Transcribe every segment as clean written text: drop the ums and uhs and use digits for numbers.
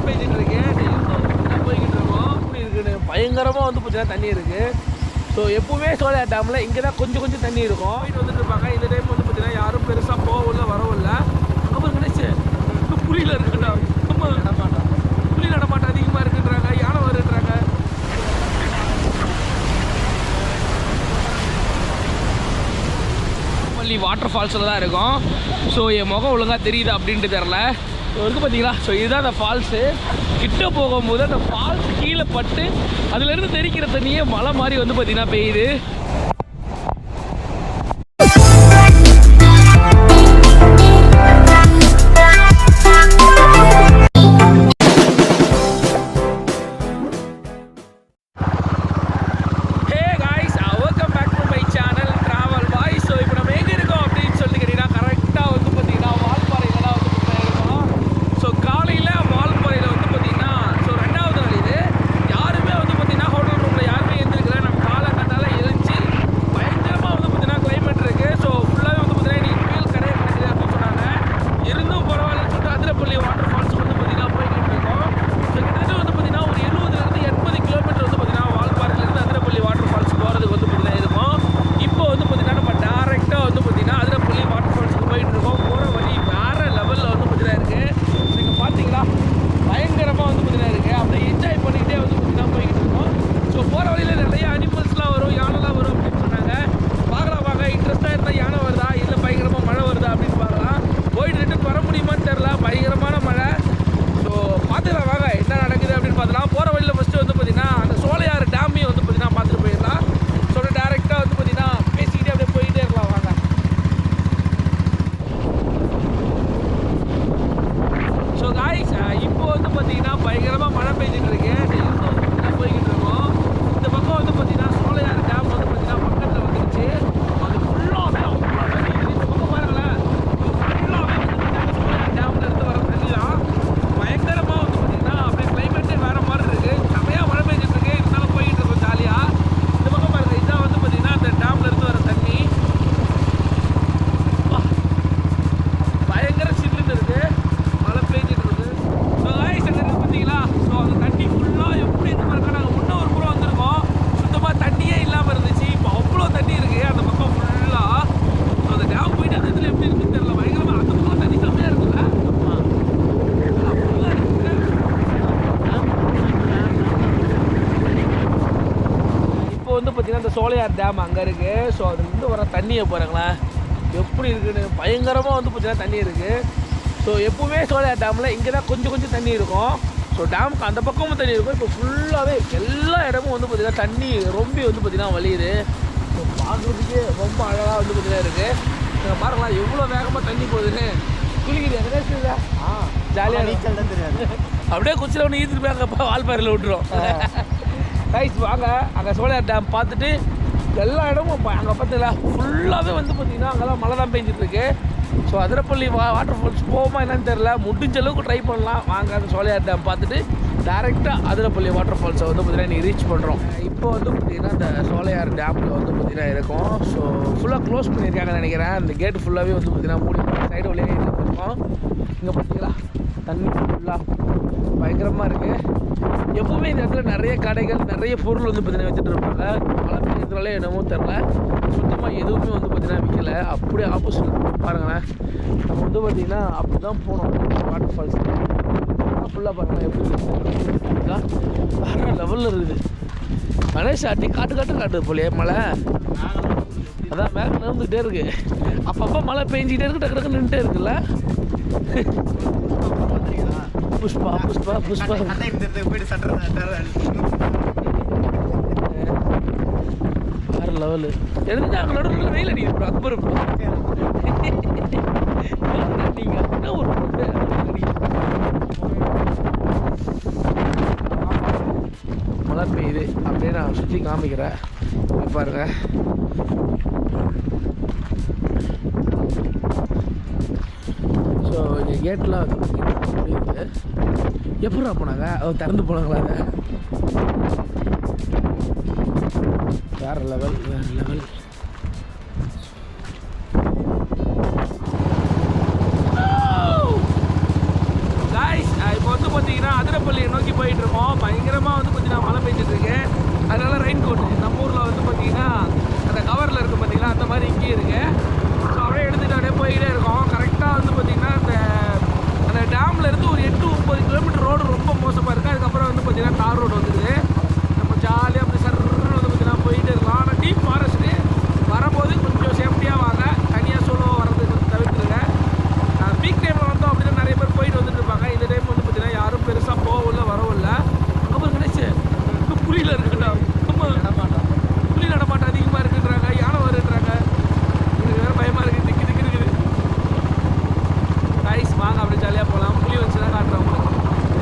பெய்ஞ்சிட்டு இருக்கு. போய்கிட்டு இருக்கோம். இப்படி இருக்குன்னு பயங்கரமாக வந்து பார்த்தீங்கன்னா தண்ணி இருக்குது. ஸோ எப்பவுமே சோலையார் டேமில் இங்கே தான் கொஞ்சம் தண்ணி இருக்கும். போயிட்டு வந்துட்டு இருப்பாங்க. இந்த டைம் வந்து பார்த்தீங்கன்னா யாரும் பெருசாக போகல வரவில்லை. அப்புறம் கணேஷ் புலியில் இருக்குடா. நம்ம நடமாட்டம் புலி நடமாட்டம் அதிகமாக இருக்குன்றாங்க. யானை வருன்றாங்க. பள்ளி வாட்டர் ஃபால்ஸில் தான் இருக்கும். ஸோ என் முகம் ஒழுங்காக தெரியுது அப்படின்ட்டு தெரில. ஸோ இருக்குது பார்த்தீங்களா. ஸோ இதுதான் அந்த ஃபால்ஸு. கிட்ட போகும்போது அந்த ஃபால்ஸ் கீழே பட்டு அதுலேருந்து தெரிக்கிற தண்ணியே மழை மாதிரி வந்து பார்த்தீங்கன்னா பெய்யுது. அந்த சோலையார் டேம் அங்கே இருக்குது. ஸோ அதுலேருந்து வர தண்ணியை பாருங்களேன் எப்படி இருக்குன்னு. பயங்கரமாக வந்து பார்த்தீங்கன்னா தண்ணி இருக்குது. ஸோ எப்பவுமே சோலையார் டேமில் இங்கே தான் கொஞ்சம் தண்ணி இருக்கும். ஸோ டேமுக்கு அந்த பக்கமும் தண்ணி இருக்கும். இப்போ ஃபுல்லாகவே எல்லா இடமும் வந்து பார்த்திங்கன்னா தண்ணி ரொம்ப வந்து பார்த்திங்கன்னா வலியுது. ஸோ பார்க்குறதுக்கே ரொம்ப அழகாக வந்து பார்த்திங்கன்னா இருக்குது. நீங்கள் பாருங்களா எவ்வளோ வேகமாக தண்ணி போகுதுன்னு. குளிக்குது எங்கே ஜாலியாக நீச்சல் தான் தெரியாது. அப்படியே குச்சியில் ஒன்று ஈத்துட்டு போய் அங்கே வால்பாறையில் விட்டுரும். கைஸ் வாங்க அங்கே சோலையார் டேம் பார்த்துட்டு எல்லா இடமும் அங்கே பார்த்தீங்களா ஃபுல்லாகவே வந்து பார்த்திங்கன்னா அங்கெல்லாம் மழை தான் பெஞ்சிட்ருக்கு. ஸோ அதிரப்பள்ளி வாட்டர் ஃபால்ஸ் போகுமா என்னன்னு தெரில. முடிஞ்ச அளவுக்கு ட்ரை பண்ணலாம். வாங்க அந்த சோலையார் டேம் பார்த்துட்டு டேரெக்டாக அதிரப்பள்ளி வாட்டர் ஃபால்ஸை வந்து பார்த்திங்கன்னா நீ ரீச் பண்ணுறோம். இப்போ வந்து பார்த்திங்கன்னா இந்த சோலையார் டேமில் வந்து பார்த்திங்கன்னா இருக்கும். ஸோ ஃபுல்லாக க்ளோஸ் பண்ணியிருக்காங்கன்னு நினைக்கிறேன். அந்த கேட்டு ஃபுல்லாகவே வந்து பார்த்திங்கன்னா மூடி சைடு வழியாக இருக்கும். இங்கே பார்த்தீங்களா தண்ணி ஃபுல்லாக பயங்கரமாக இருக்குது. எப்பவுமே இந்த இடத்துல நிறைய கடைகள் நிறைய பொருள் வந்து பார்த்தீங்கன்னா வச்சுட்டு இருப்பாங்க. மழை பெய்யறதுனால என்னமோ தெரில சுத்தமாக எதுவுமே வந்து பார்த்தீங்கன்னா விற்கல. அப்படியே ஆப்போசிட் பாருங்களேன். நம்ம வந்து பார்த்தீங்கன்னா அப்படி தான் போனோம் வாட்டர் ஃபால்ஸ். ஃபுல்லாக பாருங்களேன் எப்படி வேறு லெவலில் இருக்குது. கணேஷ் ஆட்டி காட்டுது போலையே மழை. அதான் மேலே நிறந்துக்கிட்டே இருக்கு. அப்பப்போ மழை பெஞ்சிக்கிட்டே இருக்கு. டக்கு டக்கு நின்றுட்டே இருக்குல்ல. புஷ்பா வேற லெவலு. தெரிஞ்சு அங்கே நடுவில் வெயில் அடிக்குது ப்ரோ. அக்பர் ப்ரோ நீங்கள் என்ன ஒரு மழை பெய்யுது அப்படியே நான் சுற்றி காமிக்கிறேன் பாருங்க. ஸோ இந்த கேட்லாம் வந்து எப்படா போனாங்க திறந்து போனாங்களா? அதை வேறு லெவல். காய்ஸ் இப்போ வந்து பார்த்தீங்கன்னா பார்த்தீங்கன்னா அதிரப்பள்ளியை நோக்கி போயிட்டு இருக்கோம். பயங்கரமாக வந்து பார்த்தீங்கன்னா மழை பெஞ்சிட்டு இருக்கு. அதனால ரெயின் கோட் நம்ம ஊரில் வந்து பார்த்தீங்கன்னா அந்த கவரில் இருக்குது பார்த்தீங்கன்னா அந்த மாதிரி இங்கேயும் இருக்கு. ஸோ அப்படியே எடுத்துகிட்டு அப்படியே போயிட்டே இருக்கோம். கரெக்டாக வந்து பார்த்தீங்கன்னா அந்த டேம்ல இருந்து ஒரு 8-9 கிலோமீட்டர் ரோடு ரொம்ப மோசமாக இருக்குது. அதுக்கப்புறம் வந்து பார்த்தீங்கன்னா தார் ரோடு வந்துடுது. நம்ம ஜாலியாக அப்படி சர்ன்னு வந்து பார்த்தீங்கன்னா போயிட்டே இருக்கலாம். ஆனால் டீப் ஃபாரஸ்ட்டு வரும்போது கொஞ்சம் சேஃப்டியாக வாங்க. தனியாக சோலோ வர்றது கொஞ்சம் தவிர்த்துருங்க. பீக் டைமில் வந்தோம் அப்படின்னா நிறைய பேர் போயிட்டு வந்துட்டு இருப்பாங்க. இந்த டைம் வந்து பார்த்தீங்கன்னா யாரும் பெருசாக போகவும் இல்லை வரவும் இல்லை. அப்புறம் கணேஷ் இன்னும் புலியில் இருக்குடா. நம்ம புலி நடமாட்டம் அதிகமாக இருக்குன்றாங்க, யானை வருன்றாங்க. எனக்கு வேறு பயமாக இருக்குது, திக்கு இருக்குது. கைஸ் வாங்க அப்படி ஜாலியாக போகலாம். புலி வச்சு தான் காட்டுறோம் உங்களுக்கு.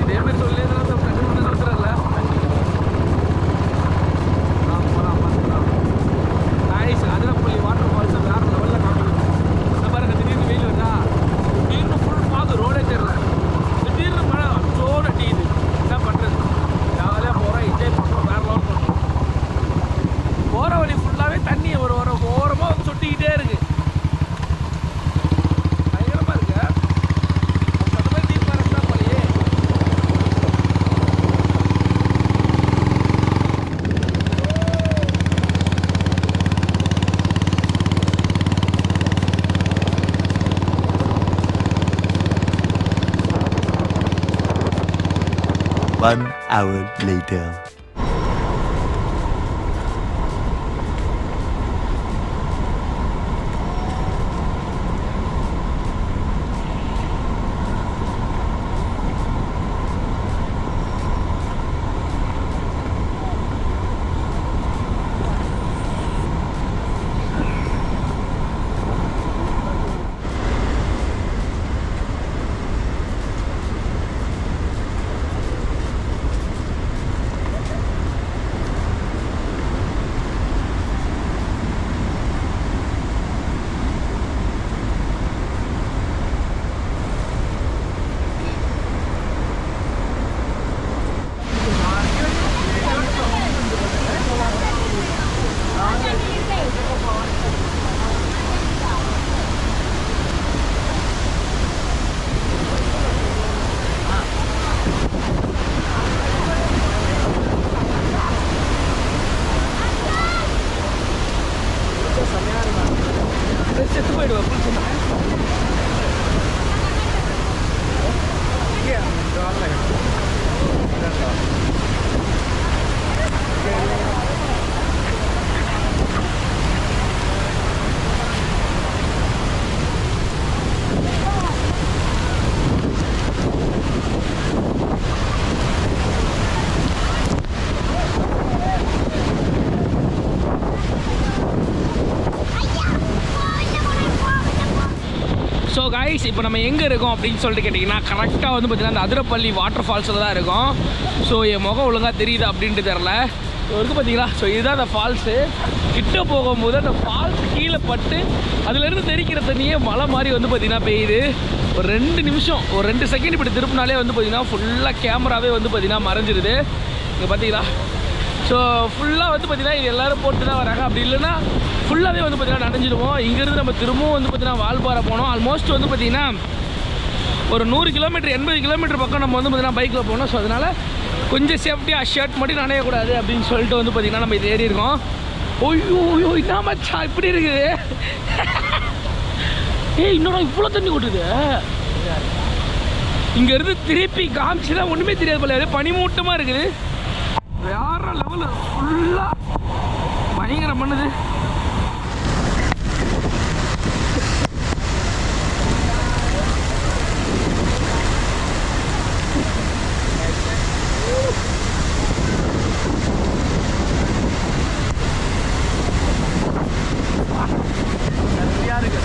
இதே மாதிரி சொல்லி வந்துடுறல. போகலாம் பார்த்துக்கலாம். கைஸ் அதிரப்பள்ளி வாட்டர் ஃபால்ஸ் வேறு லெவலில் காமிக்கும். இந்த பாருங்க திடீர்னு வெயில் வருதா, திடீர்னு ஃபுல் பார்த்து ரோடே தெரியல, திடீர்னு மழை சோட டீது. என்ன பண்ணுறது, ஜாலியாக போகிறோம், என்ஜாய் பண்ணுறோம், வேறு லெவல் பண்ணுறோம். போகிற வழி ஃபுல்லாகவே தண்ணி ஒரு ஓரமாக வந்து சொட்டிக்கிட்டே இருக்குது. பயங்கரமாக இருக்கு. அந்த மாதிரி டீப் ஃபாரஸ்ட் தான் போலியே. One hour later. செத்து போயிடுவேன் புல் சொன்னா. ஸோ கைஸ் இப்போ நம்ம எங்கே இருக்கோம் அப்படின்னு சொல்லிட்டு கேட்டிங்கன்னா கரெக்டாக வந்து பார்த்தீங்கன்னா அந்த அதிரப்பள்ளி வாட்டர் ஃபால்ஸில் தான் இருக்கோம். ஸோ என் முகம் ஒழுங்காக தெரியுது அப்படின்ட்டு தெரில. ஸோ இருக்குது பார்த்தீங்களா, ஸோ இதுதான் அந்த ஃபால்ஸு. கிட்ட போகும்போது அந்த ஃபால்ஸ் கீழே பட்டு அதுலேருந்து தெரிக்கிற தண்ணியே மழை மாதிரி வந்து பார்த்திங்கன்னா பெய்யுது. ஒரு 2 நிமிஷம், ஒரு 2 செகண்ட் இப்படி திருப்பினாலே வந்து பார்த்திங்கன்னா ஃபுல்லாக கேமராவே வந்து பார்த்திங்கன்னா மறைஞ்சிருது. இங்கே பார்த்தீங்களா, ஸோ ஃபுல்லாக வந்து பார்த்திங்கன்னா இது எல்லோரும் போட்டு தான் வராங்க. அப்படி இல்லைன்னா ஃபுல்லாகவே வந்து பார்த்திங்கன்னா நனைஞ்சிடுவோம். இங்கேருந்து நம்ம திரும்பவும் வந்து பார்த்திங்கன்னா வால்பாறை போனோம். ஆல்மோஸ்ட் வந்து பார்த்திங்கன்னா ஒரு 100 கிலோமீட்டர் 80 கிலோமீட்டர் பக்கம் நம்ம வந்து பார்த்திங்கன்னா பைக்கில் போனோம். ஸோ அதனால் கொஞ்சம் சேஃப்டியாக ஷர்ட் மட்டும் நனையக்கூடாது அப்படின்னு சொல்லிட்டு வந்து பார்த்திங்கன்னா நம்ம இது ஏறி இருக்கோம். ஐயோ ஐயோ என்ன மச்சா இப்படி இருக்குது. இன்னொரு இவ்வளோ தண்ணி கொட்டுது. இங்கேருந்து திருப்பி காமிச்சுதான் ஒன்றுமே தெரியாது போல, பனிமூட்டமாக இருக்குது. வேற லெவலு ஃபுல்லாக பயங்கரம் பண்ணுது. நிறையா இருக்கு.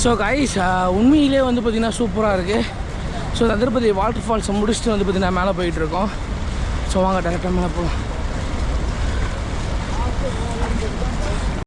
ஸோ கைஸ் உண்மையிலே வந்து பார்த்திங்கன்னா சூப்பராக இருக்குது. ஸோ அந்த திருப்பதி வாட்டர் ஃபால்ஸை முடிச்சுட்டு வந்து பார்த்திங்கன்னா மேலே போயிட்டுருக்கோம். ஸோ வாங்க டேரெக்டாக மேலே போகலாம்.